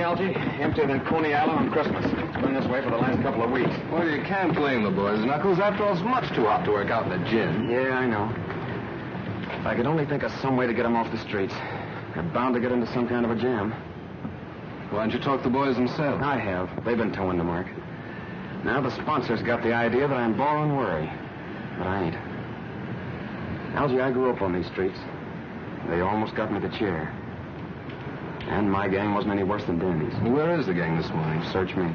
Algie? Emptier than Coney Island on Christmas. It's been this way for the last couple of weeks. Well, you can't blame the boys, Knuckles. After all, it's much too hot to work out in the gin. Yeah, I know. If I could only think of some way to get them off the streets. They're bound to get into some kind of a jam. Why don't you talk to the boys themselves? I have. They've been towing the mark. Now the sponsors got the idea that I'm borrowing worry. But I ain't. Algie, I grew up on these streets. They almost got me the chair. And my gang wasn't any worse than Dandy's. Where is the gang this morning? Search me.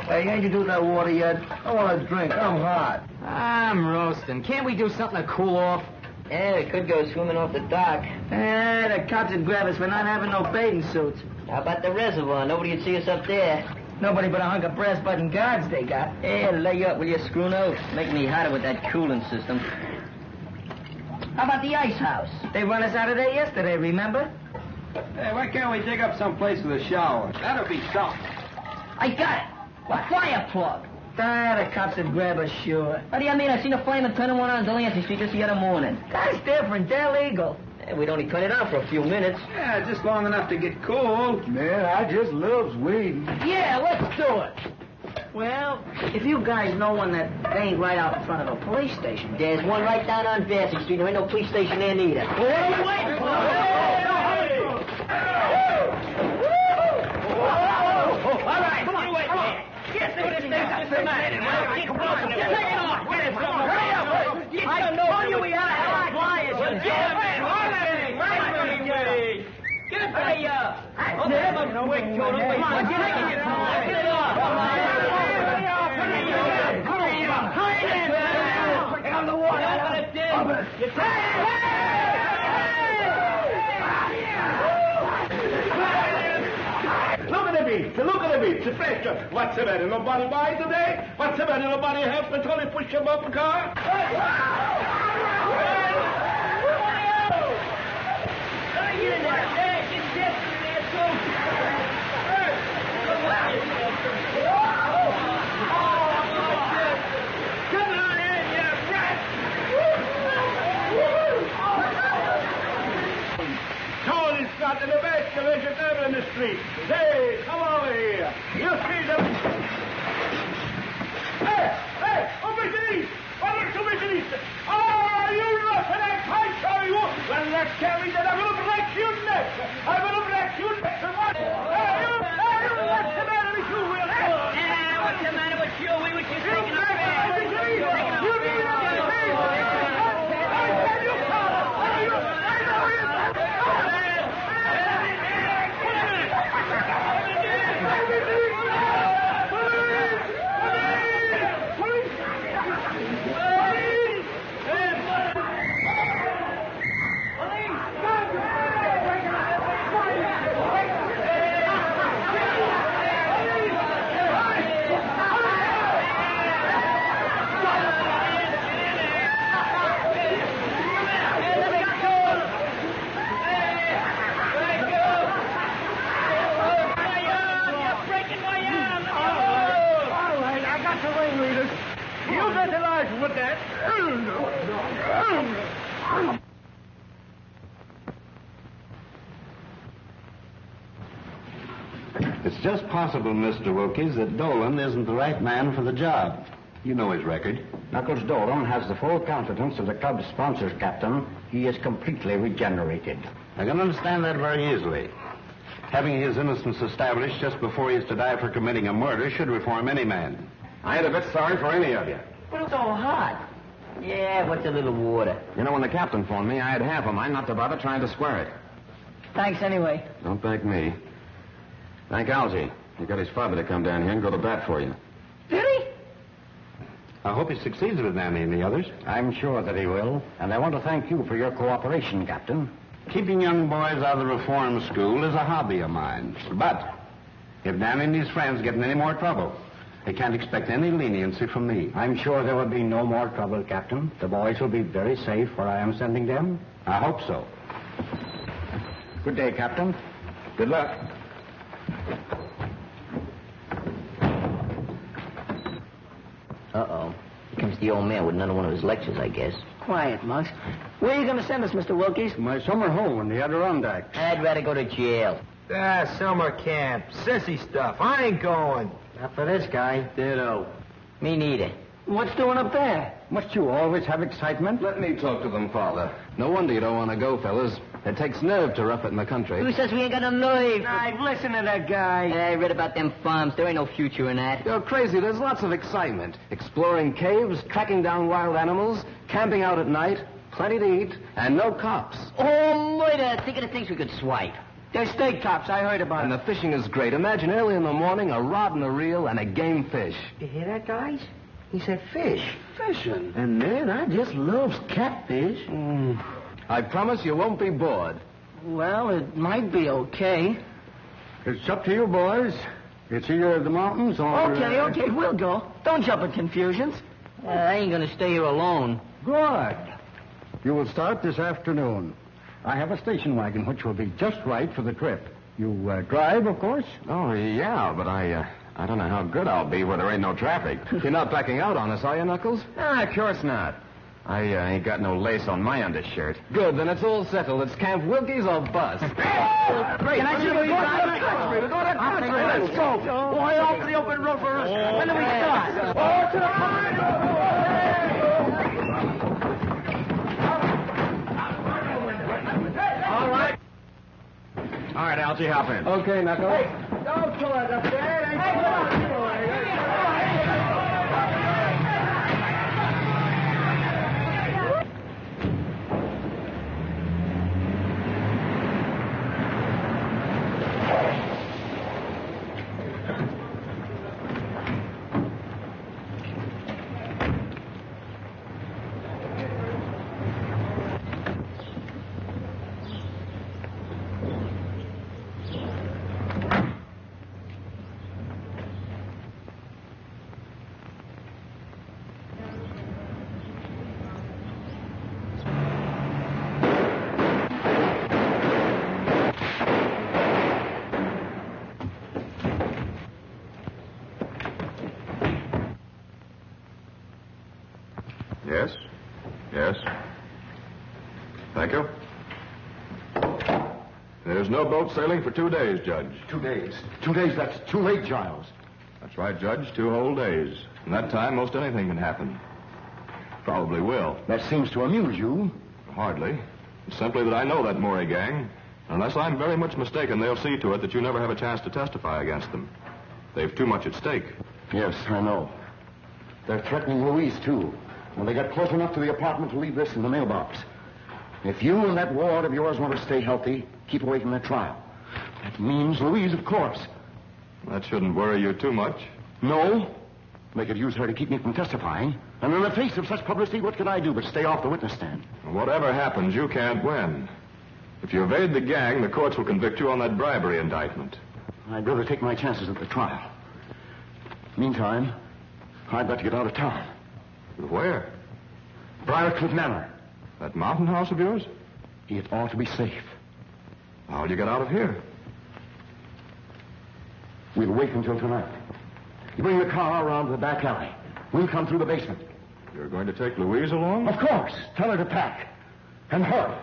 Hey, ain't you do that water yet? I want a drink. I'm hot. I'm roasting. Can't we do something to cool off? Yeah, we could go swimming off the dock. The cops would grab us for not having no bathing suits. How about the reservoir? Nobody'd see us up there. Nobody but a hunk of brass button guards they got. Hey, lay you up, will you, Scruno? Make me hotter with that cooling system. How about the ice house? They run us out of there yesterday, remember? Hey, why can't we dig up some place with a shower? That'll be something. I got it. A fire plug. The cops would grab us, sure. What do you mean? I seen a fireman turning one on Delancey Street just the other morning. That's different. They're legal. Yeah, we'd only turn it on for a few minutes. Yeah, just long enough to get cool. Man, I just loves weed. Yeah, let's do it. Well, if you guys know one that ain't right out in front of a police station. There's one right down on Vassy Street. There ain't no police station there neither. What are you waiting for? All right, come on, wait. Get this thing up. Just a minute. Take it off. Where is it? Hurry up. I told you we had a hard flyers. Get it to me. I'll have a quick total. Come on, get it off. Get it off. Hurry on the water. Open it, Dick. Look at the beach, the pressure. What's the matter? Nobody buy today? What's the matter? Nobody help until they push him up a car? Come on in, you rat! Tony's got in the back, the vegetable in the street. Say, come over here. You see them. Hey, McGinnis! McGinnis! Oh, you roughneck! I tell you! Well, let's carry that. I'm going to break your neck. I'm going to break your neck. Hey, what's the matter with you, Will? Yeah, what's the matter with you? We were just taking our with that. It's just possible, Mr. Wilkes, that Dolan isn't the right man for the job. You know his record. Knuckles Dolan has the full confidence of the club's sponsors, Captain. He is completely regenerated. I can understand that very easily. Having his innocence established just before he is to die for committing a murder should reform any man. I ain't a bit sorry for any of you. But it's all hot. Yeah, what's a little water? You know, when the captain phoned me, I had half of mine not to bother trying to square it. Thanks anyway. Don't thank me. Thank Algie. He got his father to come down here and go to bat for you. Did he? I hope he succeeds with Nanny and the others. I'm sure that he will, and I want to thank you for your cooperation, Captain. Keeping young boys out of the reform school is a hobby of mine. But if Nanny and his friends get in any more trouble, they can't expect any leniency from me. I'm sure there will be no more trouble, Captain. The boys will be very safe where I am sending them. I hope so. Good day, Captain. Good luck. Uh-oh. Here comes the old man with another one of his lectures, I guess. Quiet, Muggs. Where are you going to send us, Mr. Wilkies? My summer home in the Adirondacks. I'd rather go to jail. Summer camp. Sissy stuff. I ain't going. Not for this guy. Ditto. Me neither. What's doing up there? Must you always have excitement? Let me talk to them, Father. No wonder you don't want to go, fellas. It takes nerve to rough it in the country. Who says we ain't got no nerve? I've listened to that guy. I read about them farms. There ain't no future in that. You're crazy. There's lots of excitement. Exploring caves, tracking down wild animals, camping out at night, plenty to eat, and no cops. Oh, murder. Think of the things we could swipe. They're steak tops. I heard about And it. the fishing is great. Imagine early in the morning, a rod and a reel and a game fish. You hear that, guys? He said fish. Fishing? And man, I just loves catfish. I promise you won't be bored. Well, it might be okay. It's up to you, boys. It's either the mountains or... Okay, we'll go. Don't jump at confusions. I ain't gonna stay here alone. Good. You will start this afternoon. I have a station wagon which will be just right for the trip. You drive, of course? Oh, yeah, but I don't know how good I'll be where there ain't no traffic. You're not backing out on us, are you, Knuckles? Of course not. I ain't got no lace on my undershirt. Good, then it's all settled. It's Camp Wilkies or bust. Great. Can I see you go to the country? We're going to the country. Let's go. Boy, off to the open road for us. When do we start? Oh, to the All right, Algie, hop in. Okay, Knuckles. Don't pull it up there. Yes. Thank you. There's no boat sailing for 2 days, Judge. 2 days. 2 days, that's too late, Giles. That's right, Judge. 2 whole days. In that time, most anything can happen. Probably will. That seems to amuse you. Hardly. It's simply that I know that Murray gang. Unless I'm very much mistaken, they'll see to it that you never have a chance to testify against them. They've too much at stake. Yes, I know. They're threatening Louise, too. When they got close enough to the apartment to leave this in the mailbox. If you and that ward of yours want to stay healthy, keep away from that trial. That means Louise, of course. That shouldn't worry you too much. No. They could use her to keep me from testifying. And in the face of such publicity, what could I do but stay off the witness stand? Whatever happens, you can't win. If you evade the gang, the courts will convict you on that bribery indictment. I'd rather take my chances at the trial. Meantime, I'd got to get out of town. Where? Briarcliff Manor. That mountain house of yours? It ought to be safe. How'll you get out of here? We'll wait until tonight. You bring the car around to the back alley. We'll come through the basement. You're going to take Louise along? Of course. Tell her to pack. And hurry.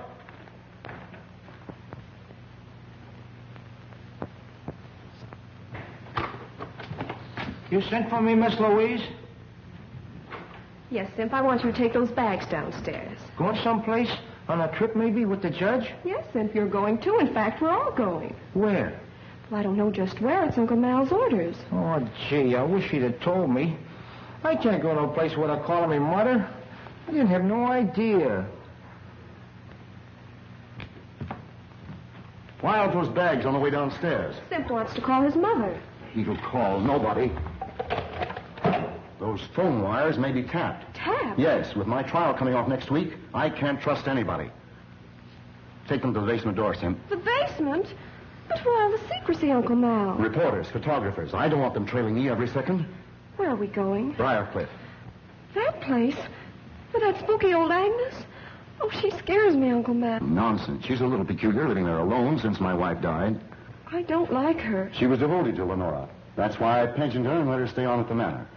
You sent for me, Miss Louise? Yes, Simp, I want you to take those bags downstairs. Going someplace? On a trip, maybe, with the judge? Yes, Simp, you're going too. In fact, we're all going. Where? Well, I don't know just where. It's Uncle Mal's orders. Oh, gee, I wish he'd have told me. I can't go no place without calling me mother. I didn't have no idea. Why out those bags on the way downstairs? Simp wants to call his mother. He'll call nobody. Those phone wires may be tapped. Tapped? Yes, with my trial coming off next week, I can't trust anybody. Take them to the basement door, Simp. The basement? But why all the secrecy, Uncle Mal? Reporters, photographers. I don't want them trailing me every second. Where are we going? Briarcliff. That place? With that spooky old Agnes? Oh, she scares me, Uncle Matt. Nonsense. She's a little peculiar, living there alone since my wife died. I don't like her. She was devoted to Lenora. That's why I pensioned her and let her stay on at the manor.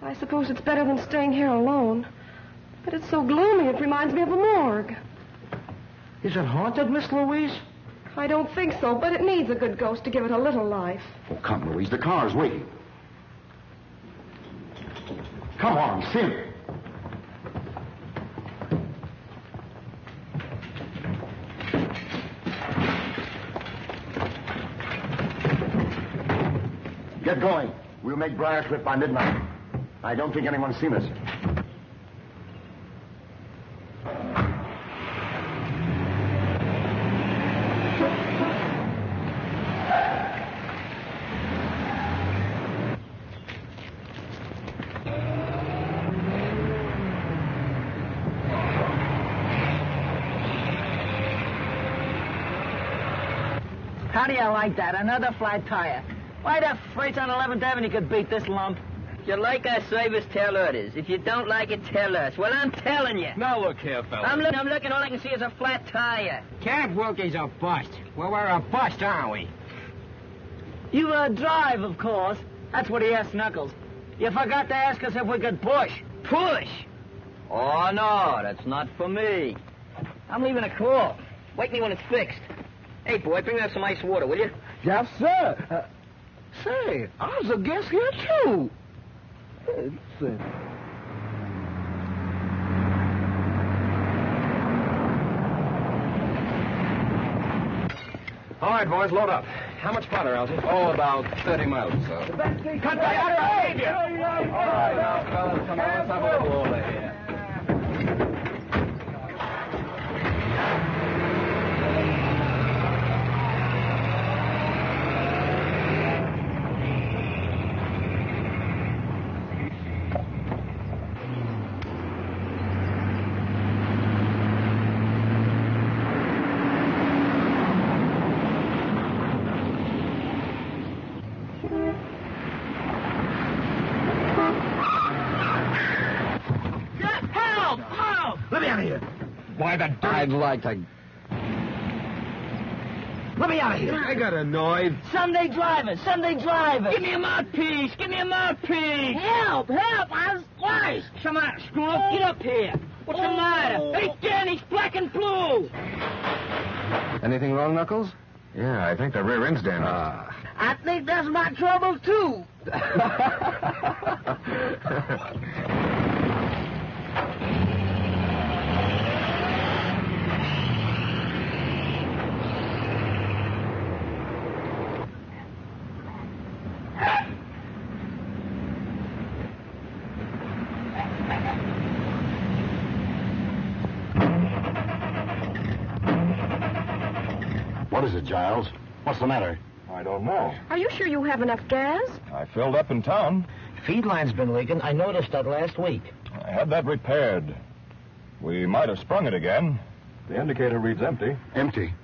I suppose it's better than staying here alone. But it's so gloomy, it reminds me of a morgue. Is it haunted, Miss Louise? I don't think so, but it needs a good ghost to give it a little life. Oh, come, Louise. The car's waiting. Come on, Simp. Get going. We'll make Briarcliff by midnight. I don't think anyone's seen us. How do you like that? Another flat tire. Why the freights on 11th Avenue could beat this lump? If you like our service, tell others. If you don't like it, tell us. Well, I'm telling you. Now look here, fella. I'm looking. All I can see is a flat tire. Cab Wilkie's a bust. Well, we're a bust, aren't we? You drive, of course. That's what he asked Knuckles. You forgot to ask us if we could push. Push? Oh, no, that's not for me. I'm leaving a call. Wake me when it's fixed. Hey, boy, bring me up some ice water, will you? Yes, sir. Say, I was a guest here, too. All right, boys, load up. How much further, Elsie? Oh, about 30 miles or so. Cut that behavior! All right, now, fellas, come on, let's have a little order here. I'd like to... Let me out of here. I got annoyed. Sunday drivers. Give me a mouthpiece. Help. I was twice. Come on, Scruno, get up here. What's the matter? Hey, Dan, he's black and blue. Anything wrong, Knuckles? Yeah, I think the rear end's damaged. I think that's my trouble, too. What is it, Giles? What's the matter? I don't know. Are you sure you have enough gas? I filled up in town. Feed line's been leaking. I noticed that last week. I had that repaired. We might have sprung it again. The indicator reads empty. Empty.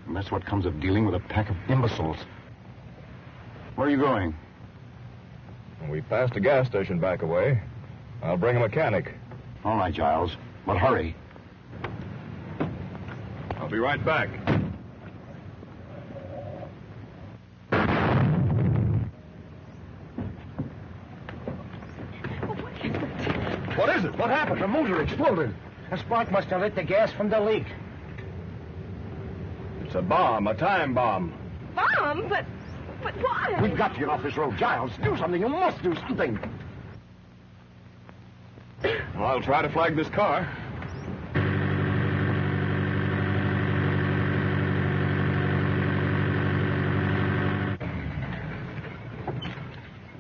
And that's what comes of dealing with a pack of imbeciles. Where are you going? We passed a gas station back away. I'll bring a mechanic. All right, Giles. But hurry. I'll be right back. What is it? What happened? The motor exploded. A spark must have lit the gas from the leak. It's a bomb, a time bomb. Bomb? But why? We've got to get off this road, Giles. Do something. You must do something. Well, I'll try to flag this car.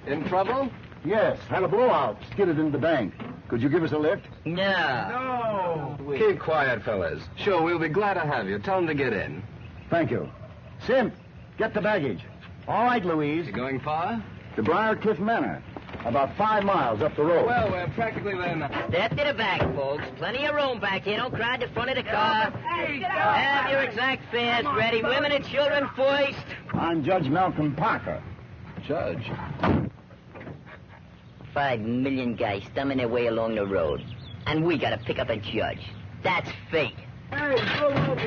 In trouble? Yes, had a blowout. Skidded into the bank. Could you give us a lift? No. Keep quiet, fellas. Sure, we'll be glad to have you. Tell them to get in. Thank you. Simp, get the baggage. All right, Louise. You going far? To Briarcliff Manor. About 5 miles up the road. Well, we're practically there now. Step to the back, folks. Plenty of room back here. Don't crowd the front of the car. Have your exact fares ready. Women and children first. I'm Judge Malcolm Parker. Judge. 5 million guys stumbling their way along the road. And we gotta pick up a judge. That's fate. Hey, go over.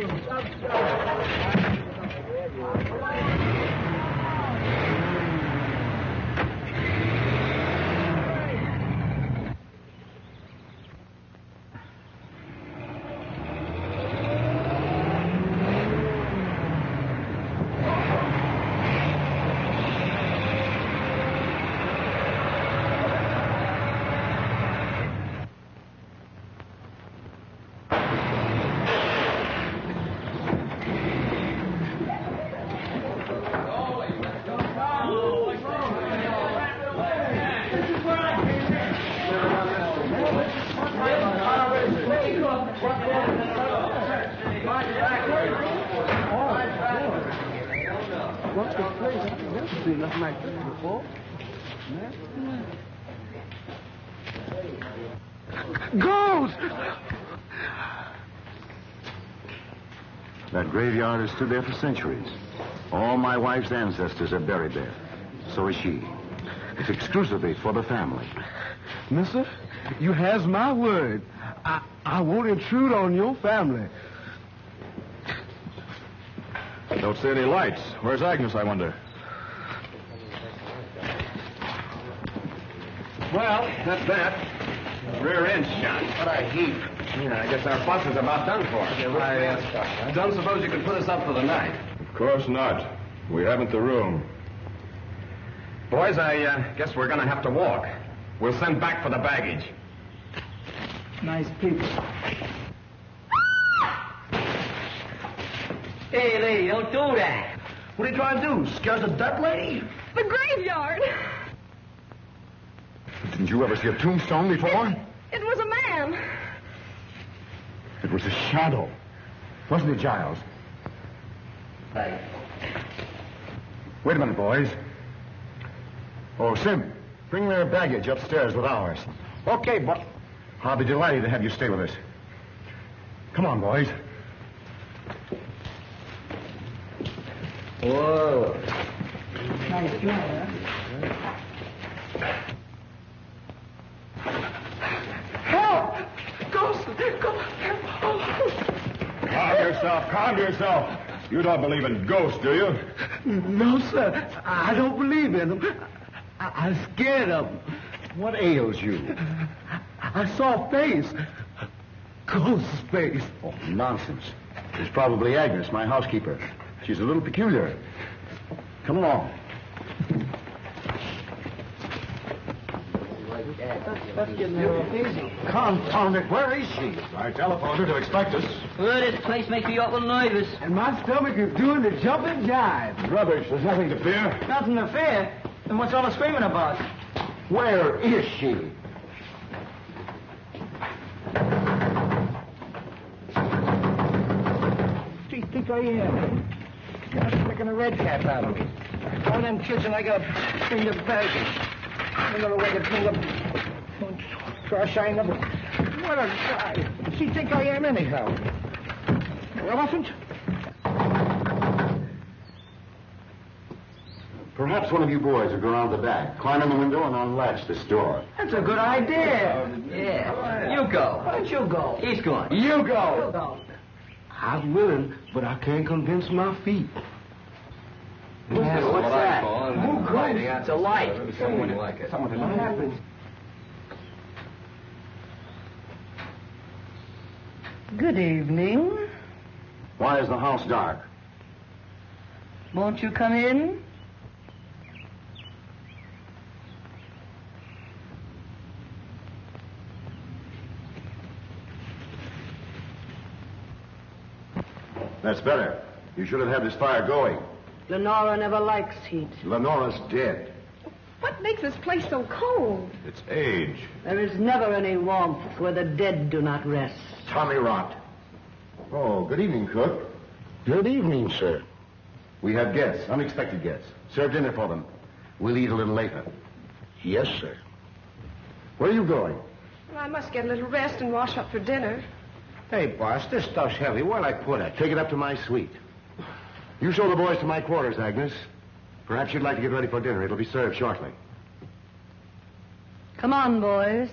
Ghost! That graveyard has stood there for centuries. All my wife's ancestors are buried there. So is she. It's exclusively for the family. Mister, you has my word. I won't intrude on your family. Don't see any lights. Where's Agnes, I wonder? Well, that's that. Rear end shot. What a heap. Yeah, I guess our fuss is about done for. I don't suppose you could put us up for the night. Of course not. We haven't the room. Boys, I guess we're going to have to walk. We'll send back for the baggage. Nice people. Hey, lady, don't do that. What are you trying to do? Scare the dead lady? The graveyard. Didn't you ever see a tombstone before? It was a man. It was a shadow. Wasn't it, Giles? Right. Wait a minute, boys. Oh, Simp, bring their baggage upstairs with ours. Okay, but... I'll be delighted to have you stay with us. Come on, boys. Whoa. Nice job, huh? Help! Ghost! Calm yourself. You don't believe in ghosts, do you? No, sir. I don't believe in them. I'm scared of them. What ails you? I saw a face. A ghost's face. Oh, nonsense. It's probably Agnes, my housekeeper. She's a little peculiar. Come along. Let's get there. Confound it, where is she? I telephoned her to expect us. Well, this place makes me awful nervous. And my stomach is doing the jumping jive. Rubbish. There's nothing to fear. Nothing to fear. Then what's all the screaming about? Where is she? What do you think I am? I'm making a red cap out of me. Go in them kitchen, I gotta bring the baggage. Another way to bring up... Trash I never... What a guy. What does he think I am anyhow? An elephant? Perhaps one of you boys will go around the back, climb in the window, and unlatch this door. That's a good idea. Yeah. You go. Why don't you go? He's going. You go. You go. I'm willing, but I can't convince my feet. Yeah, what's that? Who goes? It's a light. Someone like it. What happened? Good evening. Why is the house dark? Won't you come in? That's better. You should have had this fire going. Lenora never likes heat. Lenora's dead. What makes this place so cold? It's age. There is never any warmth where the dead do not rest. Tommy rot. Oh, good evening, cook. Good evening, sir. We have guests, unexpected guests. Serve dinner for them. We'll eat a little later. Yes, sir. Where are you going? Well, I must get a little rest and wash up for dinner. Hey, boss, this stuff's heavy. Where'll I put it? Take it up to my suite. You show the boys to my quarters, Agnes. Perhaps you'd like to get ready for dinner. It'll be served shortly. Come on, boys.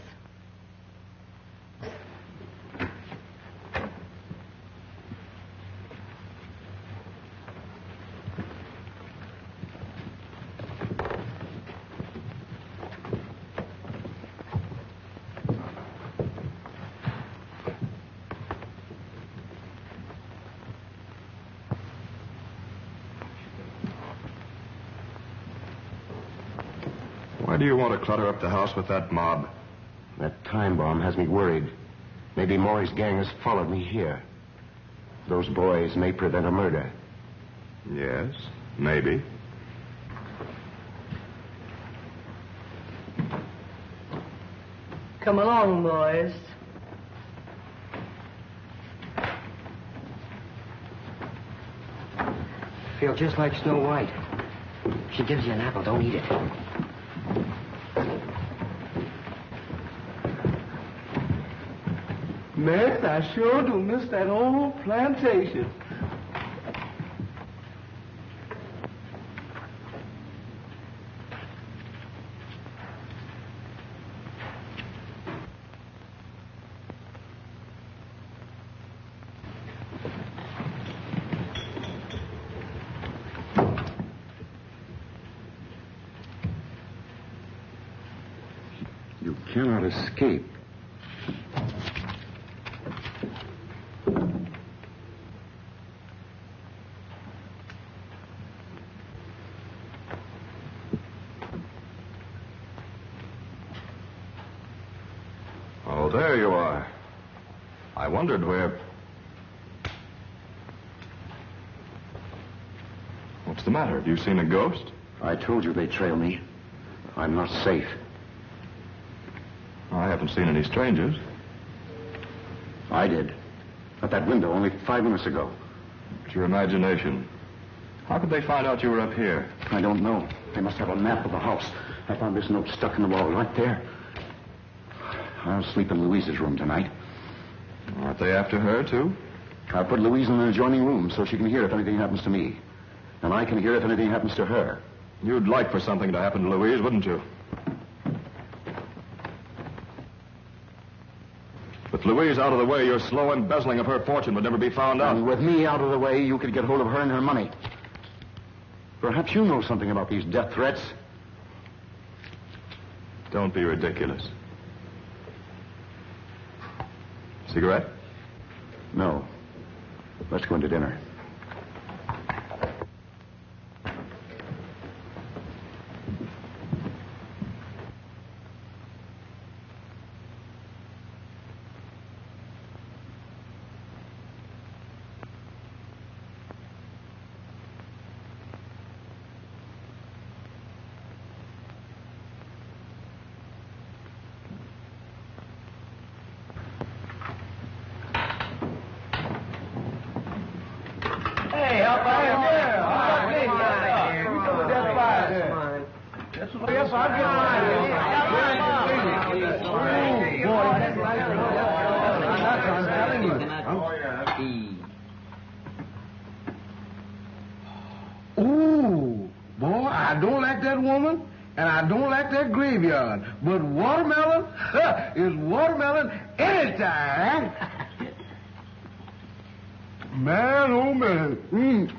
Why do you want to clutter up the house with that mob? That time bomb has me worried. Maybe Maury's gang has followed me here. Those boys may prevent a murder. Yes, maybe. Come along, boys. Feel just like Snow White. She gives you an apple, don't eat it. Man, I sure do miss that old plantation. You cannot escape. Oh, there you are. I wondered where... What's the matter? Have you seen a ghost? I told you they'd trail me. I'm not safe. I haven't seen any strangers. I did. At that window only 5 minutes ago. It's your imagination. How could they find out you were up here? I don't know. They must have a map of the house. I found this note stuck in the wall right there. I'll sleep in Louise's room tonight. Aren't they after her, too? I'll put Louise in an adjoining room so she can hear if anything happens to me. And I can hear if anything happens to her. You'd like for something to happen to Louise, wouldn't you? With Louise out of the way, your slow embezzling of her fortune would never be found out. And with me out of the way, you could get hold of her and her money. Perhaps you know something about these death threats. Don't be ridiculous. Cigarette? No. Let's go into dinner. Ooh, boy, I don't like that woman, and I don't like that graveyard. But watermelon is watermelon anytime. Man, oh man.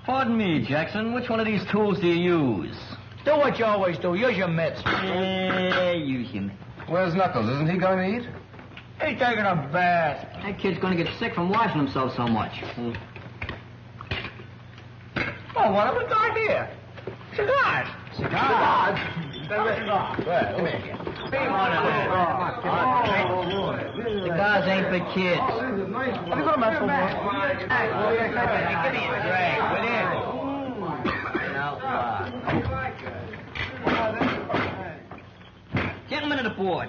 Pardon me, Jackson. Which one of these tools do you use? Do what you always do. Use your mitts. Use him. Where's Knuckles? Isn't he going to eat? He's taking a bath. That kid's going to get sick from washing himself so much. Oh, what have we got here? Cigars. Cigars? Well, come here. Cigars ain't for kids. Have you got a match for me? Give me a drag, will you? Gentlemen of the board,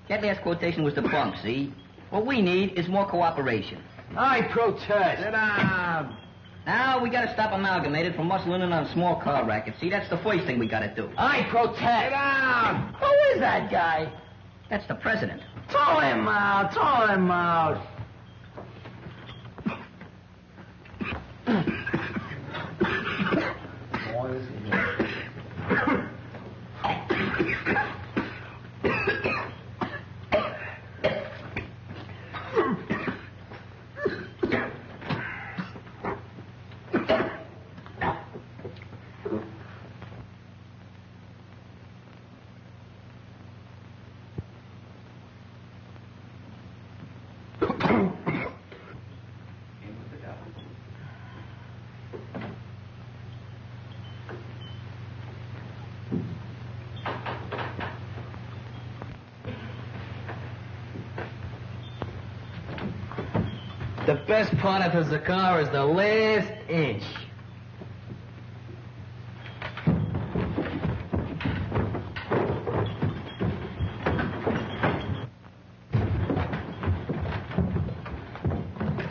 that last quotation was the bunk, see? What we need is more cooperation. I protest. Sit down. Now, we gotta stop Amalgamated from muscling in on a small car racket. See, that's the first thing we gotta do. I protest. Sit down. Who is that guy? That's the president. Throw him out. Throw him out. The best part of the cigar is the last inch.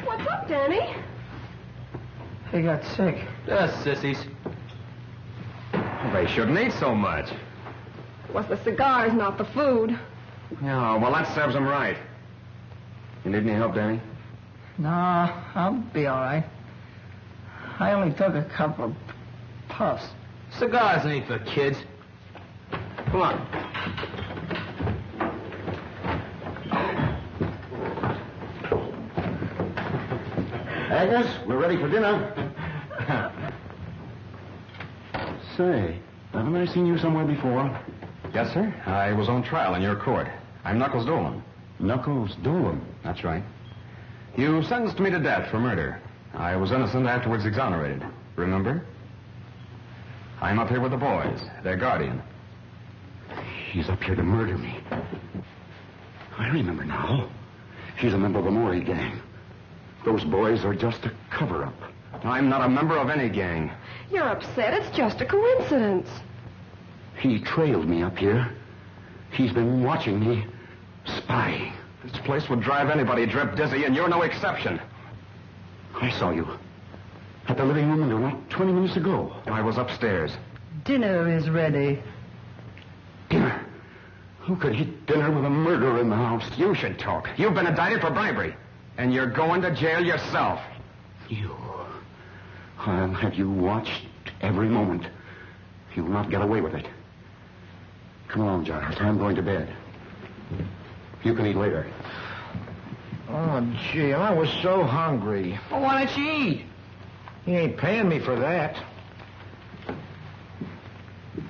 What's up, Danny? He got sick. Just sissies. They shouldn't eat so much. It was the cigars, not the food. Yeah, well, that serves them right. You need any help, Danny? No, I'll be all right. I only took a couple of puffs. Cigars ain't for kids. Come on. Agnes, we're ready for dinner. Say, haven't I seen you somewhere before? Yes, sir. I was on trial in your court. I'm Knuckles Dolan. Knuckles Dolan? That's right. You sentenced me to death for murder. I was innocent, afterwards exonerated. Remember? I'm up here with the boys, their guardian. He's up here to murder me. I remember now. He's a member of the Maury gang. Those boys are just a cover-up. I'm not a member of any gang. You're upset. It's just a coincidence. He trailed me up here. He's been watching me, spying. This place would drive anybody drip dizzy, and you're no exception. I saw you at the living room window not 20 minutes ago. I was upstairs. Dinner is ready. Dinner? Who could eat dinner with a murderer in the house? You should talk. You've been indicted for bribery, and you're going to jail yourself. You. I'll have you watched every moment. You'll not get away with it. Come along, Giles. I'm going to bed. You can eat later. Oh, gee, I was so hungry. Well, why don't you eat? He ain't paying me for that.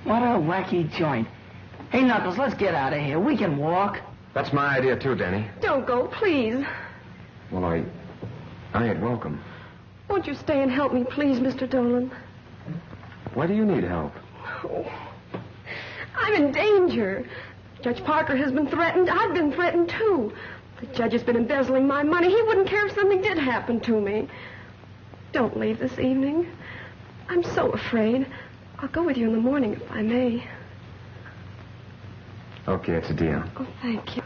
What a wacky joint. Hey, Knuckles, let's get out of here. We can walk. That's my idea, too, Danny. Don't go, please. Well, I ain't welcome. Won't you stay and help me, please, Mr. Dolan? Why do you need help? Oh, I'm in danger. Judge Parker has been threatened. I've been threatened, too. The judge has been embezzling my money. He wouldn't care if something did happen to me. Don't leave this evening. I'm so afraid. I'll go with you in the morning if I may. Okay, it's a deal. Oh, thank you.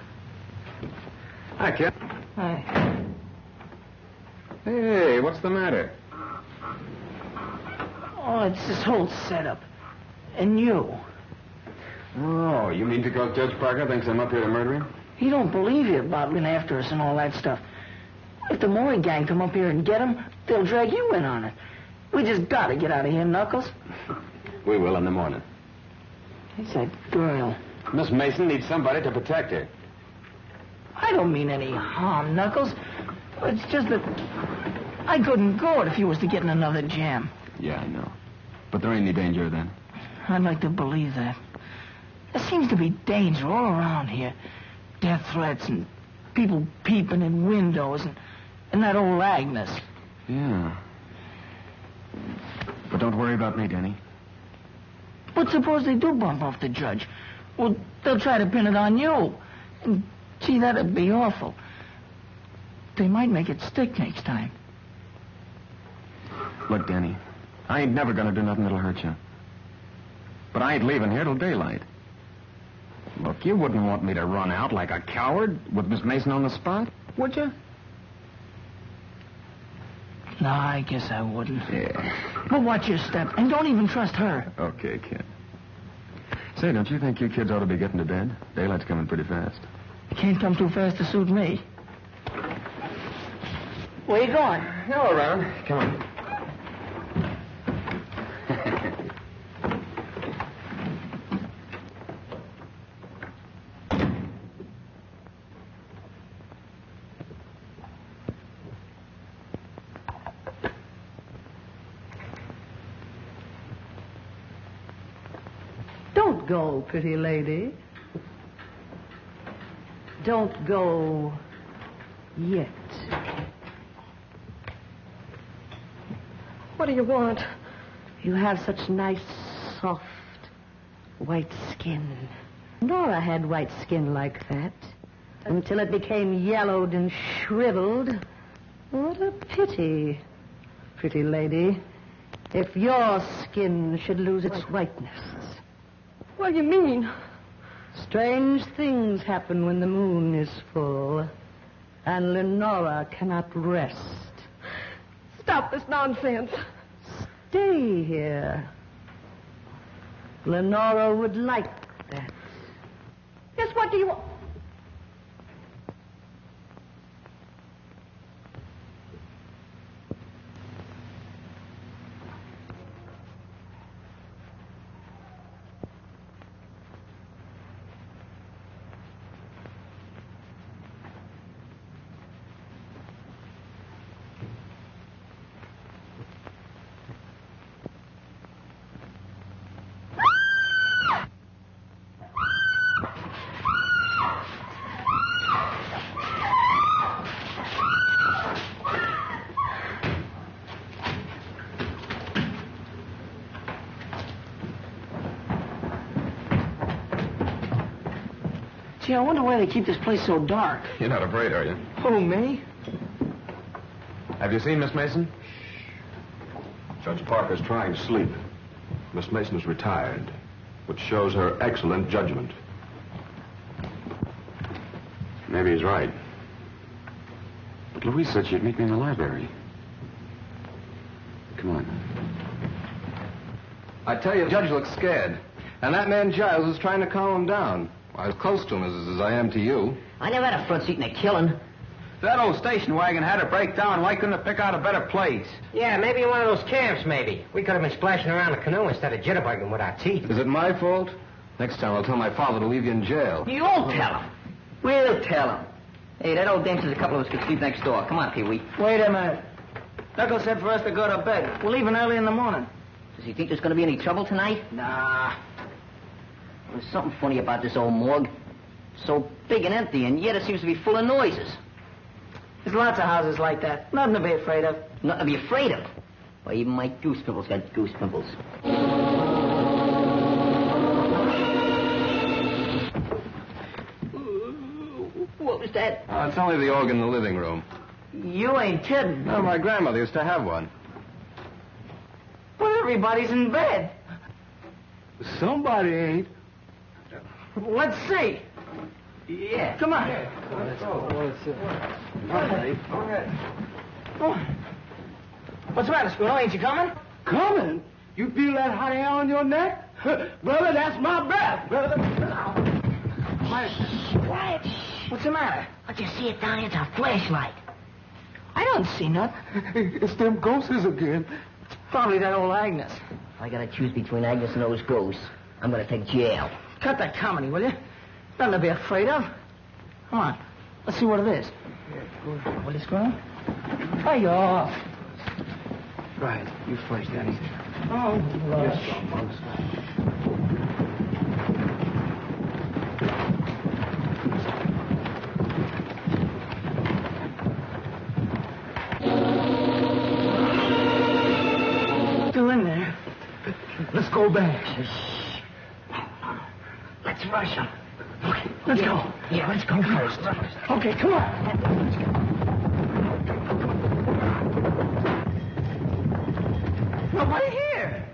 Hi, kid. Hi. Hey, what's the matter? Oh, it's this whole setup. And you. Oh, you mean because Judge Parker thinks I'm up here to murder him? He don't believe you about being after us and all that stuff. If the Maury gang come up here and get him, they'll drag you in on it. We just gotta get out of here, Knuckles. We will in the morning. It's that girl. Miss Mason needs somebody to protect her. I don't mean any harm, Knuckles. It's just that I couldn't go it if you was to get in another jam. Yeah, I know. But there ain't any danger then. I'd like to believe that. There seems to be danger all around here. Death threats and people peeping in windows and that old Agnes. Yeah. But don't worry about me, Danny. But suppose they do bump off the judge? Well, they'll try to pin it on you. And, gee, that'd be awful. They might make it stick next time. Look, Danny, I ain't never gonna do nothing that'll hurt you. But I ain't leaving here till daylight. Look, you wouldn't want me to run out like a coward with Miss Mason on the spot, would you? No, I guess I wouldn't. Yeah. But watch your step, and don't even trust her. Okay, kid. Say, don't you think you kids ought to be getting to bed? Daylight's coming pretty fast. It can't come too fast to suit me. Where you going? Go around. Come on. Don't go, pretty lady. Don't go yet. What do you want? You have such nice, soft, white skin. Nora had white skin like that until it became yellowed and shriveled. What a pity, pretty lady, if your skin should lose its whiteness. What do you mean? Strange things happen when the moon is full, and Lenora cannot rest. Stop this nonsense. Stay here. Lenora would like that. Yes, what do you want? Gee, I wonder why they keep this place so dark. You're not afraid, are you? Who, me? Have you seen Miss Mason? Judge Parker's trying to sleep. Miss Mason is retired, which shows her excellent judgment. Maybe he's right. But Louise said she'd meet me in the library. Come on. I tell you, the judge looks scared. And that man Giles is trying to calm him down. I'm as close to him as I am to you. I never had a front seat in a killing. If that old station wagon had to break down, why couldn't it pick out a better place? Yeah, maybe in one of those camps, maybe. We could have been splashing around the canoe instead of jitterbugging with our teeth. Is it my fault? Next time I'll tell my father to leave you in jail. You won't tell him. We'll tell him. Hey, that old dame says a couple of us could sleep next door. Come on, Peewee. Wait a minute. Knuckles said for us to go to bed. We're leaving early in the morning. Does he think there's going to be any trouble tonight? Nah. There's something funny about this old morgue. So big and empty, and yet it seems to be full of noises. There's lots of houses like that. Nothing to be afraid of. Nothing to be afraid of. Why, even my goose pimples got goose pimples. What was that? It's only the organ in the living room. You ain't kidding. No, my grandmother used to have one. Well, everybody's in bed. Somebody ain't. Let's see. Yeah. Come on. What's the matter, Scruno? Ain't you coming? Coming? You feel that hot air on your neck? Brother, that's my breath, brother. Quiet. What's the matter? I just see it down here. It's a flashlight. I don't see nothing. It's them ghosts again. Probably that old Agnes. If I gotta choose between Agnes and those ghosts, I'm gonna take jail. Cut that comedy, will you? Nothing to be afraid of. Come on. Let's see what it is. Will you, Scruno? Hey, off. Right. You first, Daddy. Oh, Yes, monks. Still in there. Let's go back. Let's rush them. Okay, let's go. Yeah, let's go first. Okay, come on. Nobody here.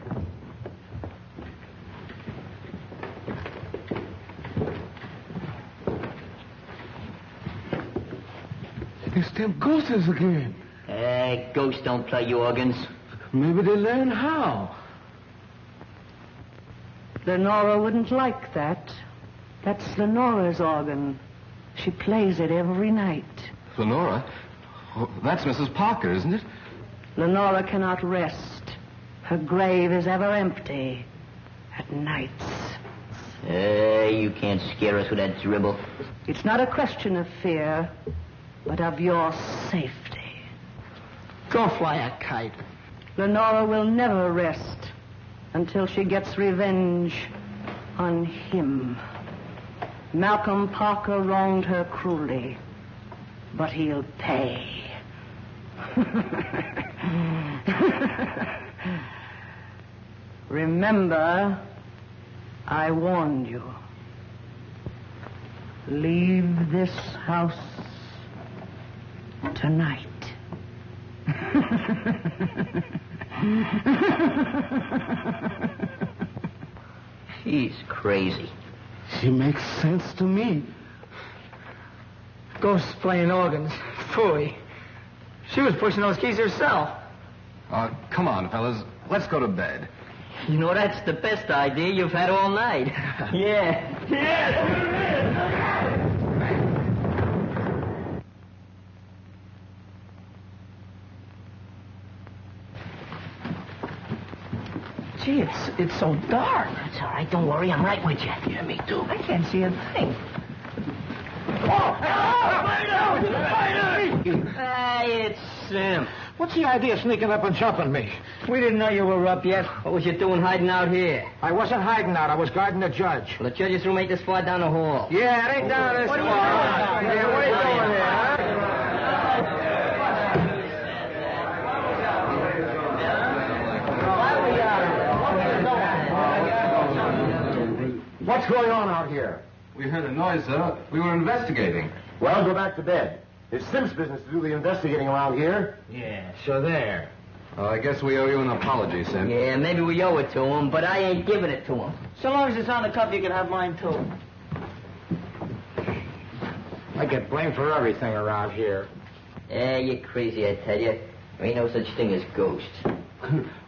It's them ghosts again. Hey, ghosts don't play organs. Maybe they learn how. Lenora wouldn't like that. That's Lenora's organ. She plays it every night. Lenora? Oh, that's Mrs. Parker, isn't it? Lenora cannot rest. Her grave is ever empty at nights. Hey, you can't scare us with that dribble. It's not a question of fear, but of your safety. Go fly a kite. Lenora will never rest until she gets revenge on him. Malcolm Parker wronged her cruelly, but he'll pay. Remember, I warned you. Leave this house tonight. She's crazy. She makes sense to me. Ghosts playing organs. Phooey. She was pushing those keys herself. Come on, fellas. Let's go to bed. You know, that's the best idea you've had all night. Yeah. Gee, it's so dark. That's all right. Don't worry. I'm right with you. Yeah, me too. I can't see a thing. Hey, it's Simp. What's the idea of sneaking up and jumping me? We didn't know you were up yet. What was you doing hiding out here? I wasn't hiding out. I was guarding the judge. Well, the judge's room ain't this far down the hall. Yeah, it ain't down this far. Yeah, where you going here, huh? What's going on out here? We heard a noise, sir. We were investigating. Well, go back to bed. It's Simp's business to do the investigating around here. Yeah, so there. Well, I guess we owe you an apology, Simp. Yeah, maybe we owe it to him, but I ain't giving it to him. So long as it's on the cup, you can have mine, too. I get blamed for everything around here. Yeah, you're crazy, I tell you. There ain't no such thing as ghosts.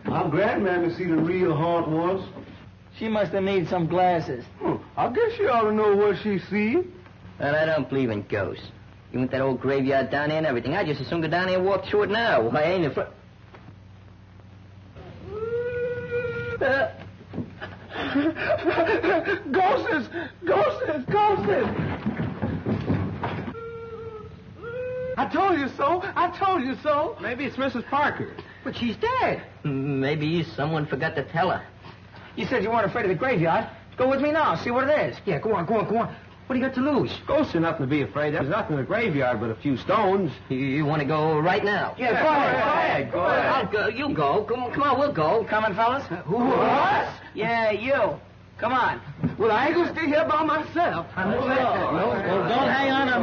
I'm glad, man, to see the real haunt ones. She must have needed some glasses. I guess she ought to know what she see. Well, I don't believe in ghosts. You want that old graveyard down there and everything. I just as soon go down there and walk through it now. Why, I ain't afraid. Ghosts! Ghosts! Ghosts! I told you so! I told you so! Maybe it's Mrs. Parker. But she's dead. Maybe someone forgot to tell her. You said you weren't afraid of the graveyard. Go with me now. See what it is. Yeah, go on. What do you got to lose? Ghosts are nothing to be afraid of. There's nothing in the graveyard but a few stones. You want to go right now? Yeah, go ahead. Go ahead. I'll go. You go. Come on, we'll go. Coming, fellas? Who? Us? Yeah, you. Come on. Well, I ain't gonna stay here by myself. No, don't hang on to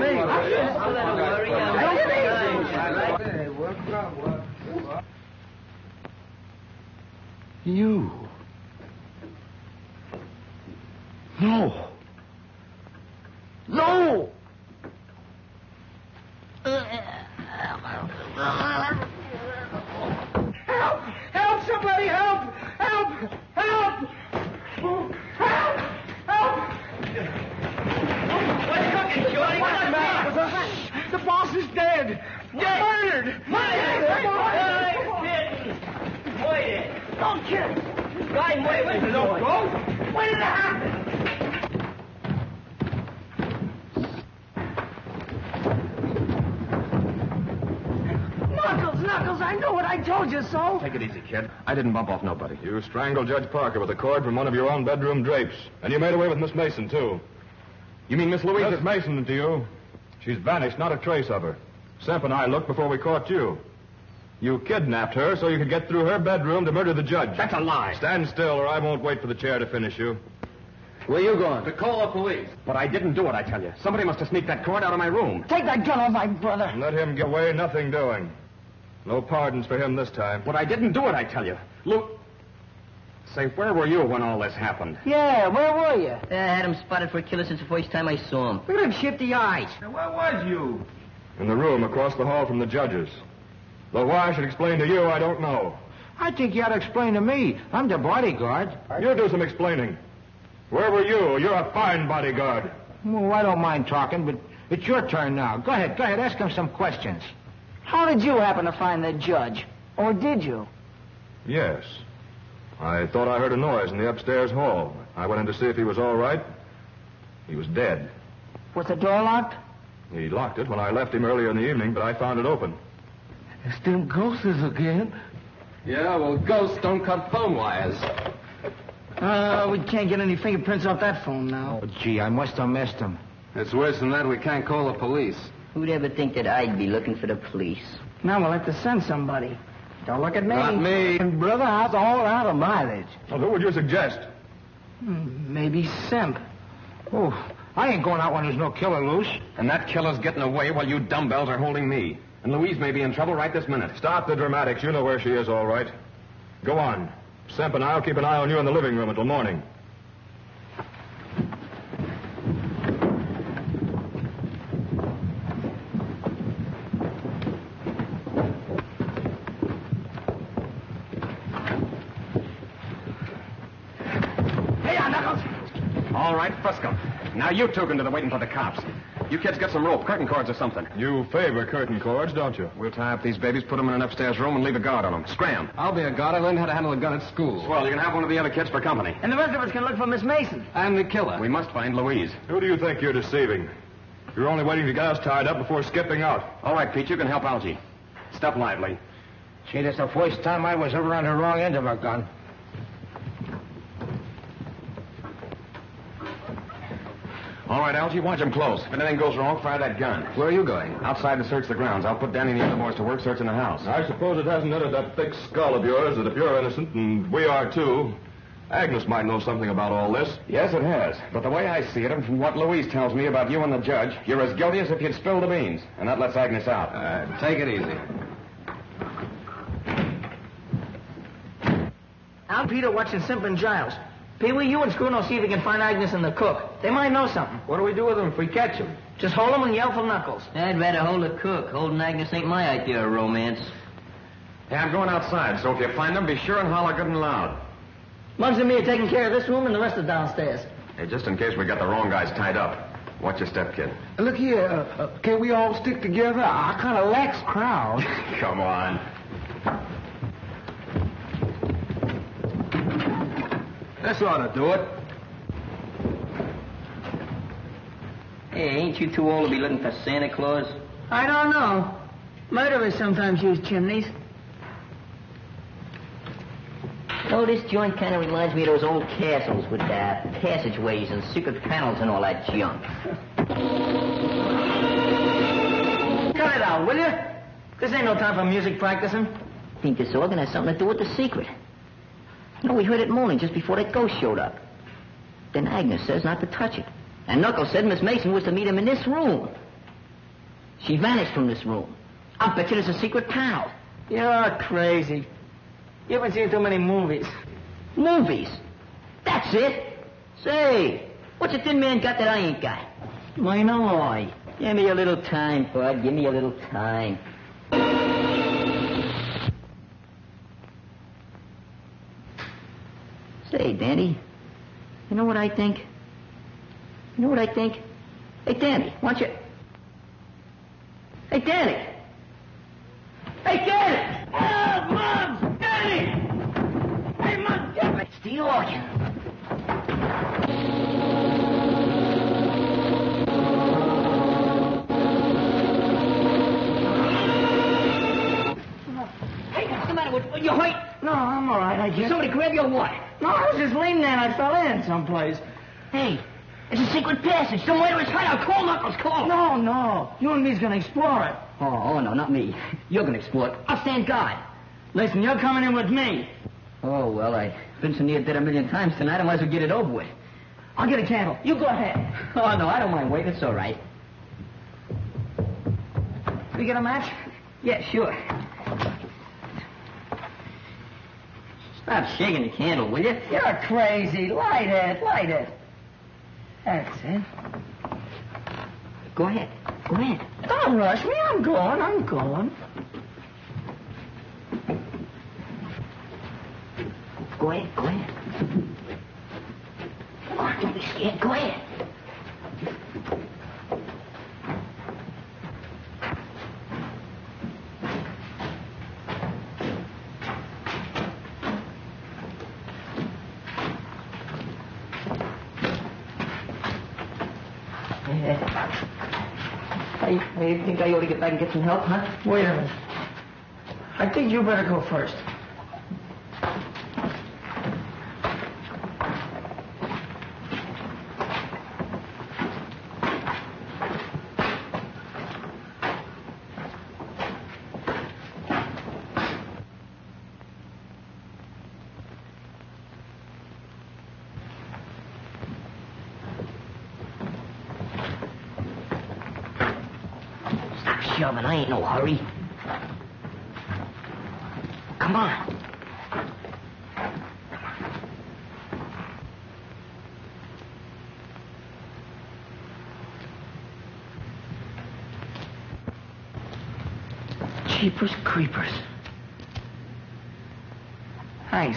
me. You. No. No! Help! Help! Somebody help! Help! Help! Help! Help! What's cooking, Shorty? What's the matter? The boss is dead! Murdered! Wait. Don't kill! Wait. Don't go. When did it happen? Knuckles, I know it. I told you so. Take it easy, kid. I didn't bump off nobody. You strangled Judge Parker with a cord from one of your own bedroom drapes. And you made away with Miss Mason, too. You mean Miss Louise? Miss Mason to you. She's vanished, not a trace of her. Simp and I looked before we caught you. You kidnapped her so you could get through her bedroom to murder the judge. That's a lie. Stand still or I won't wait for the chair to finish you. Where you going? To call the police. But I didn't do it, I tell you. Somebody must have sneaked that cord out of my room. Take that gun off my brother. And let him get away, nothing doing. No pardons for him this time. But I didn't do it, I tell you. Look. Say, where were you when all this happened? Yeah, where were you? I had him spotted for a killer since the first time I saw him. Look at him shifty eyes. Now, where was you? In the room across the hall from the judges. Though why I should explain to you, I don't know. I think you ought to explain to me. I'm the bodyguard. You do some explaining. Where were you? You're a fine bodyguard. Well, I don't mind talking, but it's your turn now. Go ahead. Ask him some questions. How did you happen to find the judge? Or did you? Yes. I thought I heard a noise in the upstairs hall. I went in to see if he was all right. He was dead. Was the door locked? He locked it when I left him earlier in the evening, but I found it open. It's them ghosts again. Yeah, well, ghosts don't cut phone wires. We can't get any fingerprints off that phone now. Oh, gee, I must have missed him. It's worse than that. We can't call the police. Who'd ever think that I'd be looking for the police? Now we'll have to send somebody. Don't look at me. Not me. And brother, how's all out of mileage? Well, who would you suggest? Maybe Simp. Oh, I ain't going out when there's no killer loose. And that killer's getting away while you dumbbells are holding me. And Louise may be in trouble right this minute. Stop the dramatics. You know where she is, all right. Go on. Simp and I'll keep an eye on you in the living room until morning. All right, Frisco. Now you two can do the waiting for the cops. You kids get some rope, curtain cords or something. You favor curtain cords, don't you? We'll tie up these babies, put them in an upstairs room, and leave a guard on them. Scram. I'll be a guard. I learned how to handle a gun at school. Well, you can have one of the other kids for company. And the rest of us can look for Miss Mason. I'm the killer. We must find Louise. Who do you think you're deceiving? You're only waiting to get us tied up before skipping out. All right, Pete, you can help Algie. Step lively. Gee, that's the first time I was ever on the wrong end of a gun. All right, Algie, watch him close. If anything goes wrong, fire that gun. Where are you going? Outside to search the grounds. I'll put Danny and the other boys to work searching the house. I suppose it hasn't entered that thick skull of yours that if you're innocent, and we are too, Agnes might know something about all this. Yes, it has. But the way I see it, and from what Louise tells me about you and the judge, you're as guilty as if you'd spilled the beans. And that lets Agnes out. Take it easy. I'm Peter watching Simp and Giles. Peewee, you and Scruno see if you can find Agnes and the cook. They might know something. What do we do with them if we catch them? Just hold them and yell for Knuckles. I'd rather hold the cook. Holding Agnes ain't my idea of romance. Hey, I'm going outside, so if you find them, be sure and holler good and loud. Muggs and me are taking care of this room and the rest are downstairs. Hey, just in case we got the wrong guys tied up. Watch your step, kid. Look here, can we all stick together? I kind of lacks crowd. Come on. This ought to do it. Hey, ain't you too old to be looking for Santa Claus? I don't know. Murderers sometimes use chimneys. Oh, this joint kind of reminds me of those old castles with passageways and secret panels and all that junk. Cut it out, will you? This ain't no time for music practicing. I think this organ has something to do with the secret. You know, we heard it moaning just before that ghost showed up. Then Agnes says not to touch it. And Knuckles said Miss Mason was to meet him in this room. She vanished from this room. I'll bet you there's a secret panel. You're crazy. You haven't seen too many movies. Movies? That's it. Say, what's a thin man got that I ain't got? Mine eye. Give me a little time, bud. Give me a little time. Say, Danny, you know what I think? You know what I think? Hey, Danny, why don't you... Hey, Danny! Hey, Danny! Oh, Mom! Danny! Hey, Mom, get me! It's the organ. Hey, what's the matter with you? Hurt? No, I'm all right, I guess. Somebody grab you or what? No, I was just leaning there and I fell in someplace. Hey, it's a secret passage. Some way to its hideout. Call Knuckles, call. No. You and me's gonna explore it. Oh, no, not me. You're gonna explore it. I'll stand guard. Listen, you're coming in with me. Oh, well, I've been so near dead a million times tonight, I might as well get it over with. I'll get a candle. You go ahead. Oh, no, I don't mind waiting. It's all right. We get a match? Yeah, sure. Stop shaking the candle, will you? You're crazy. Light it. That's it. Go ahead. Don't rush me. I'm going. Go ahead. Come on, don't be scared. Go ahead. I think I ought to get back and get some help, huh? Wait a minute. I think you better go first. shoving. I ain't no hurry. Come on. Jeepers creepers. Haines.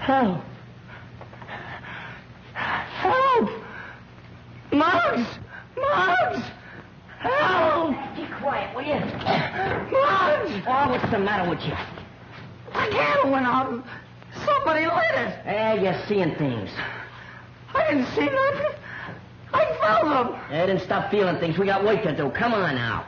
Help! Help! Muggs! Muggs! Help! Be quiet, will you? Muggs! Oh, what's the matter with you? The candle went out. Somebody lit it. You're seeing things. I didn't see nothing. I felt them. Then stop feeling things. We got work to do. Come on now.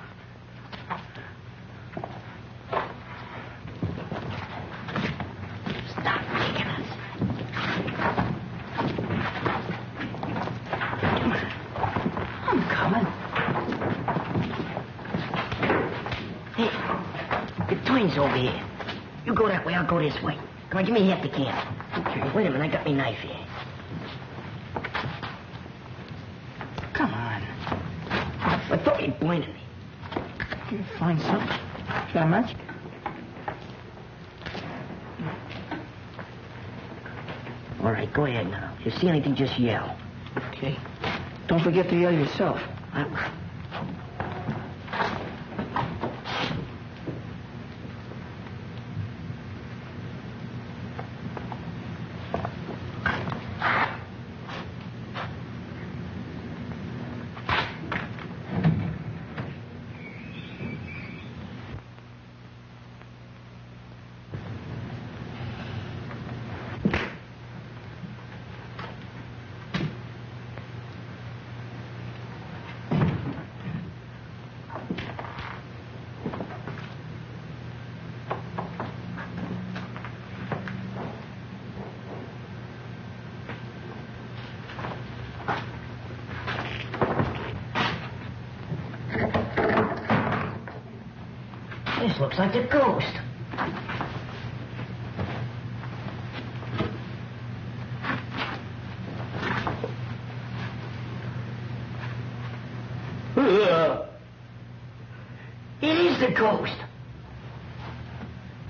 Over here. You go that way, I'll go this way. Come on, give me half the can. Okay. Wait a minute, I got my knife here. Come on. I thought you'd blinded me. Can you find some? Got a match? All right, go ahead now. If you see anything, just yell. Okay. Don't forget to yell yourself. This looks like a ghost. It is the ghost.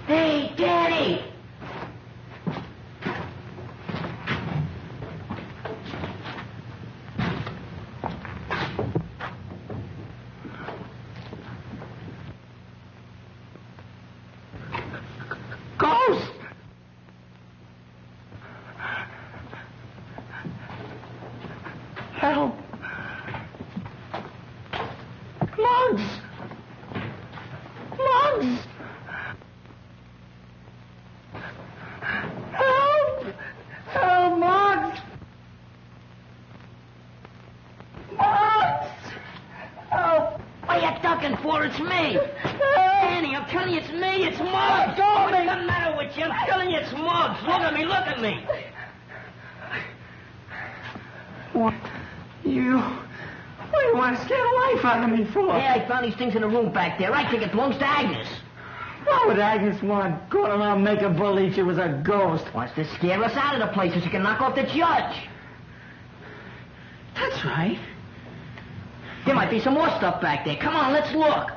Hey, Daddy! Help! Muggs! Muggs! Help! Help, Muggs! Muggs! Help! What are you ducking for? It's me! Danny, I'm telling you it's me! It's Muggs! What's the matter with you? I'm telling you it's Muggs! Look at me! Look at me! What? What do you want to scare the life out of me for? Yeah, I found these things in the room back there. I think it belongs to Agnes. What would Agnes want? Going around making believe she was a ghost. Wants to scare us out of the place so she can knock off the judge. That's right. There might be some more stuff back there. Come on, let's look.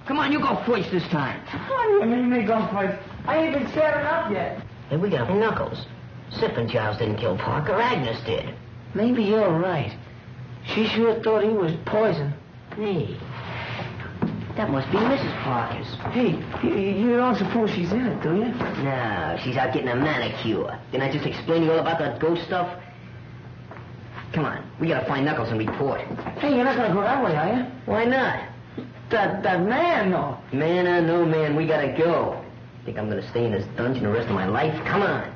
Come on, you go first this time. What do you mean me go first? I ain't even set it up yet. Hey, we got Knuckles. Simp and Giles didn't kill Parker. Agnes did. Maybe you're right. She sure thought he was poison. Hey, that must be Mrs. Parker's. Hey, you don't suppose she's in it, do you? No, she's out getting a manicure. Didn't I just explain to you all about that ghost stuff? Come on, we gotta find Knuckles and report. Hey, you're not gonna go that way, are you? Why not? That man, though. Man or no man, we gotta go. Think I'm gonna stay in this dungeon the rest of my life? Come on.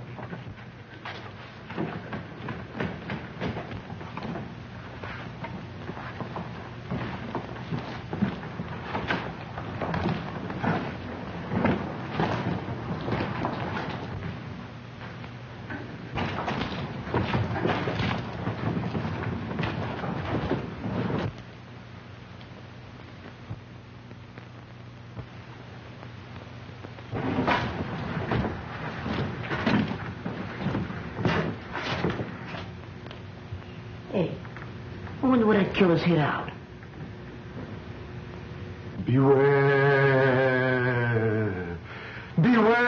Hey, I wonder where that killer's hid out. Beware. Beware.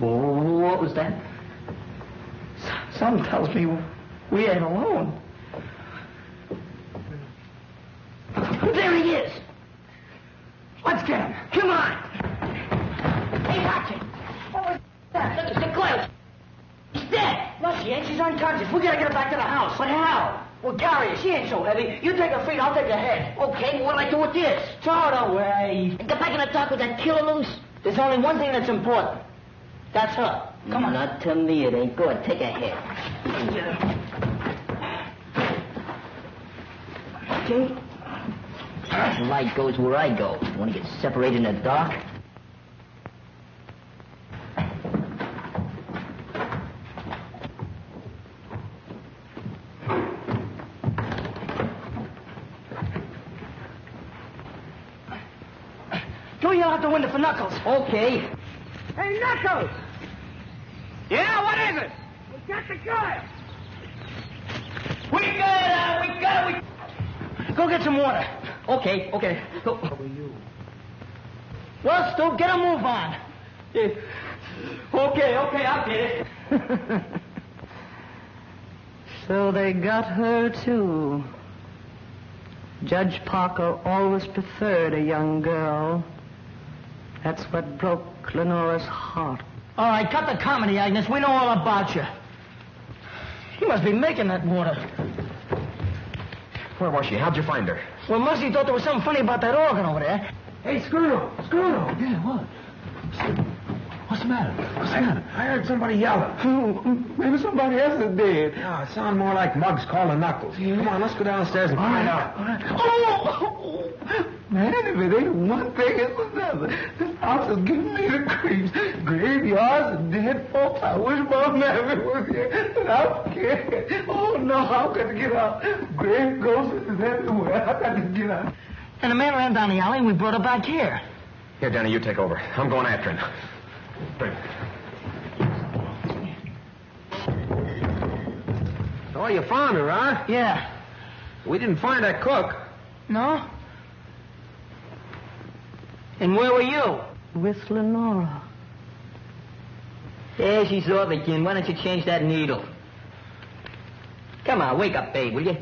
What was that? Something tells me we ain't alone. There he is. Let's get him. Come on. Hey, watch it. What was that? Look, it's the close. He's dead. No, she ain't. She's unconscious. We gotta get her back to the house. But how? Well, Gary, she ain't so heavy. You take her feet, I'll take her head. Okay, well, what'll I do with this? Throw it away. Get back in the dock with that killer loose. There's only one thing that's important. That's her. Come on. Not to me, it ain't. Go ahead, take her head. Okay. The light goes where I go. Want to get separated in the dark? Go yell out the window for Knuckles. Okay. Hey, Knuckles! Yeah, what is it? We got the guy. We got it. Go get some water. Okay. Go. Well, Stu, get a move on. Okay, I'll get it. So they got her, too. Judge Parker always preferred a young girl. That's what broke Lenora's heart. All right, cut the comedy, Agnes. We know all about you. He must be making that water. Where was she? How'd you find her? Well, Mercy thought there was something funny about that organ over there. Hey, Scruno. Yeah, what? What's the matter? I heard somebody yelling. Maybe somebody else is dead. No, it sounded more like Muggs calling Knuckles. Yeah. Come on, let's go downstairs and find out. All right. Oh! Man, if it ain't one thing, it's another. This house is giving me the creeps. Graveyards and dead folks. I wish Mom Mary was here. And I'm scared. Oh, no, how can I get out? Grave ghosts is everywhere. I got to get out. And the man ran down the alley and we brought her back here. Here, Danny, you take over. I'm going after him. Bring. Oh, you found her, huh? Yeah. We didn't find that cook. No? And where were you? With Lenora. There she's off again. Why don't you change that needle? Come on, wake up, babe, will you?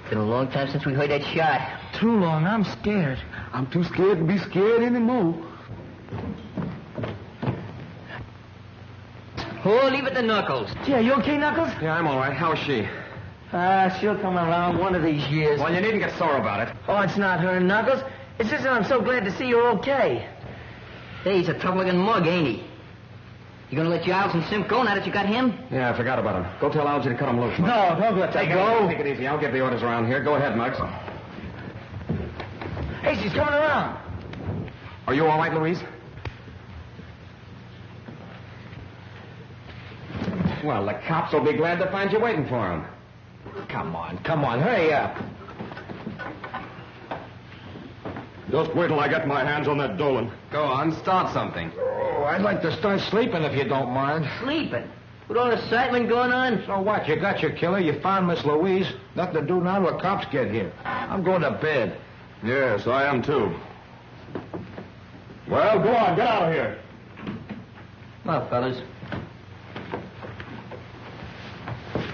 Been a long time since we heard that shot. Too long. I'm scared. I'm too scared to be scared anymore. Oh, leave it to Knuckles. Yeah, you okay, Knuckles? Yeah, I'm all right. How is she? She'll come around one of these years. Well, you needn't get sore about it. Oh, it's not her, Knuckles. It's just that I'm so glad to see you're okay. Hey, he's a tough-looking mug, ain't he? You gonna let Giles and Simp go now that you got him? Yeah, I forgot about him. Go tell Algie to cut him loose. No, don't let that go. Take it easy. I'll get the orders around here. Go ahead, Muggs. Hey, she's coming around. Are you all right, Louise? Well, the cops will be glad to find you waiting for them. Come on, hurry up. Just wait till I get my hands on that Dolan. Go on, start something. Oh, I'd like to start sleeping if you don't mind. Sleeping? With all the excitement going on? So what? You got your killer, you found Miss Louise. Nothing to do now till the cops get here. I'm going to bed. Yes, I am too. Well, go on, get out of here. Well, fellas.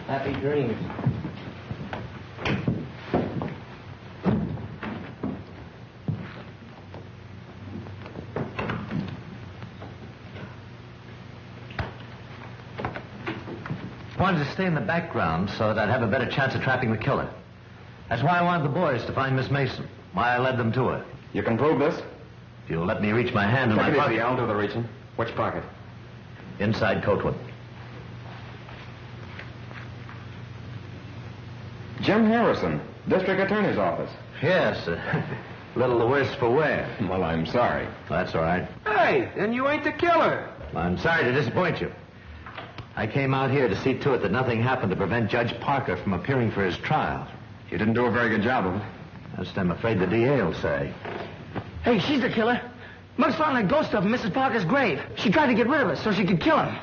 Happy dreams. wanted to stay in the background so that I'd have a better chance of trapping the killer. That's why I wanted the boys to find Miss Mason, why I led them to her. You can prove this? If you'll let me reach my hand in my pocket. I'll do the reaching. Which pocket? Inside coatwood. Jim Harrison, District Attorney's Office. Yes, a little the worse for wear. Well, I'm sorry. That's all right. Hey, then you ain't the killer. I'm sorry to disappoint you. I came out here to see to it that nothing happened to prevent Judge Parker from appearing for his trial. You didn't do a very good job of it. That's what I'm afraid the DA will say. Hey, she's the killer. Muggs found that ghost stuff in Mrs. Parker's grave. She tried to get rid of us so she could kill him.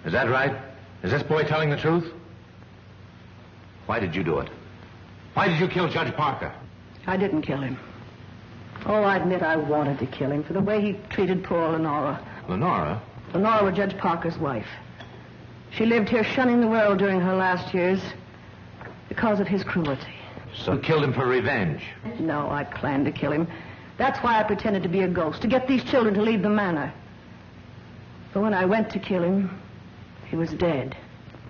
Is that right? Is this boy telling the truth? Why did you do it? Why did you kill Judge Parker? I didn't kill him. Oh, I admit I wanted to kill him for the way he treated poor Lenora. Lenora? Lenora was Judge Parker's wife. She lived here shunning the world during her last years because of his cruelty. So you killed him for revenge? No, I planned to kill him. That's why I pretended to be a ghost, to get these children to leave the manor. But when I went to kill him, he was dead.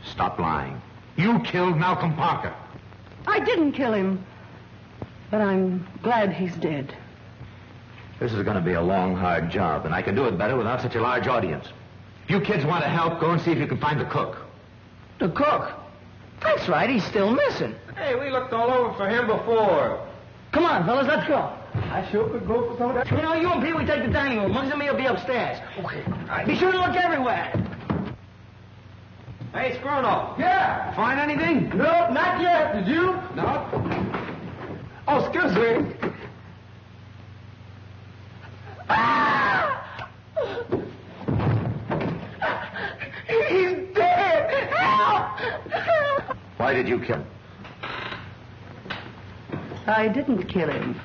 Stop lying. You killed Malcolm Parker. I didn't kill him, but I'm glad he's dead. This is going to be a long, hard job, and I can do it better without such a large audience. If you kids want to help, go and see if you can find the cook. The cook? That's right, he's still missing. Hey, we looked all over for him before. Come on, fellas, let's go. I sure could go for some of that. You know, you and Peewee take the dining room. Muggs and me will be upstairs. Okay. All right. Be sure to look everywhere. Hey, Scruno. Yeah. Find anything? No, not yet. Did you? No. Oh, excuse me. He's dead. Help! Why did you kill him? I didn't kill him.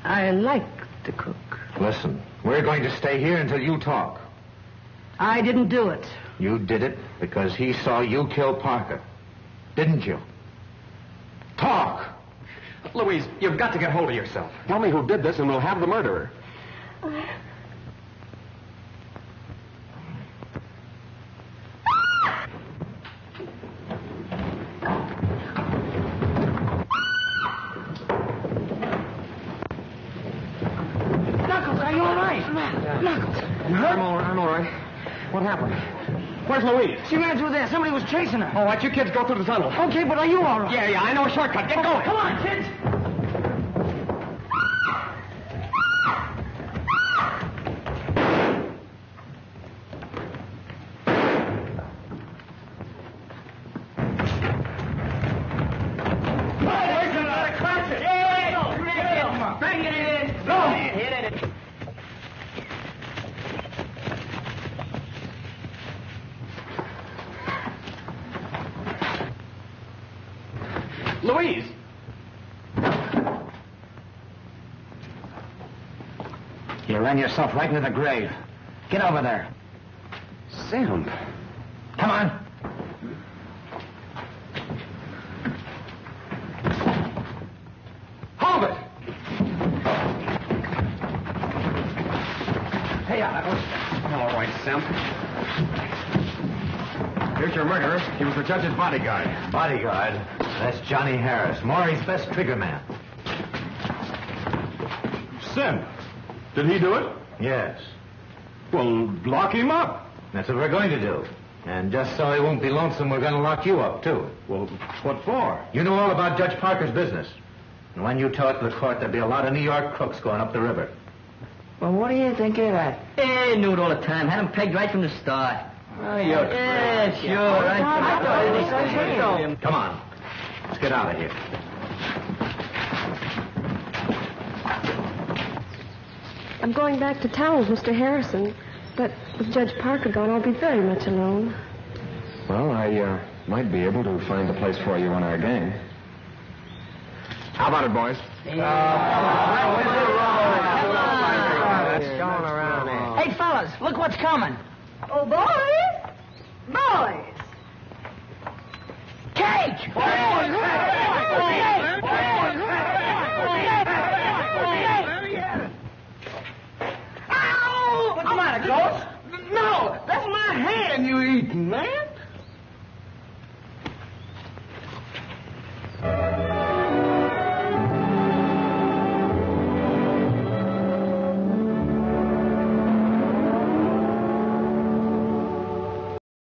I like to cook. Listen, we're going to stay here until you talk. I didn't do it. You did it because he saw you kill Parker. Didn't you? Talk! Louise, you've got to get hold of yourself. Tell me who did this and we'll have the murderer. I'm all right. What happened? Where's Louise? She ran through there. Somebody was chasing her. All right, you kids go through the tunnel. Okay, but are you all right? Yeah, I know a shortcut. Get going. Come on, kids. Louise! You ran yourself right into the grave. Get over there. Simp. Come on. Hold it! Hey, All right, Simp. Here's your murderer. He was the judge's bodyguard. Bodyguard? That's Johnny Harris, Maury's best trigger man. Simp. Did he do it? Yes. Well, lock him up. That's what we're going to do. And just so he won't be lonesome, we're going to lock you up, too. Well, what for? You know all about Judge Parker's business. And when you talk to the court, there'll be a lot of New York crooks going up the river. Well, what do you think of that? Hey, knew it all the time. Had him pegged right from the start. Oh, you're Yeah, sure. Come on. Let's get out of here. I'm going back to town with Mr. Harrison, but with Judge Parker gone, I'll be very much alone. Well, I might be able to find a place for you on our gang. How about it, boys? Hey, fellas, look what's coming. Oh, boys! Boys! Cage!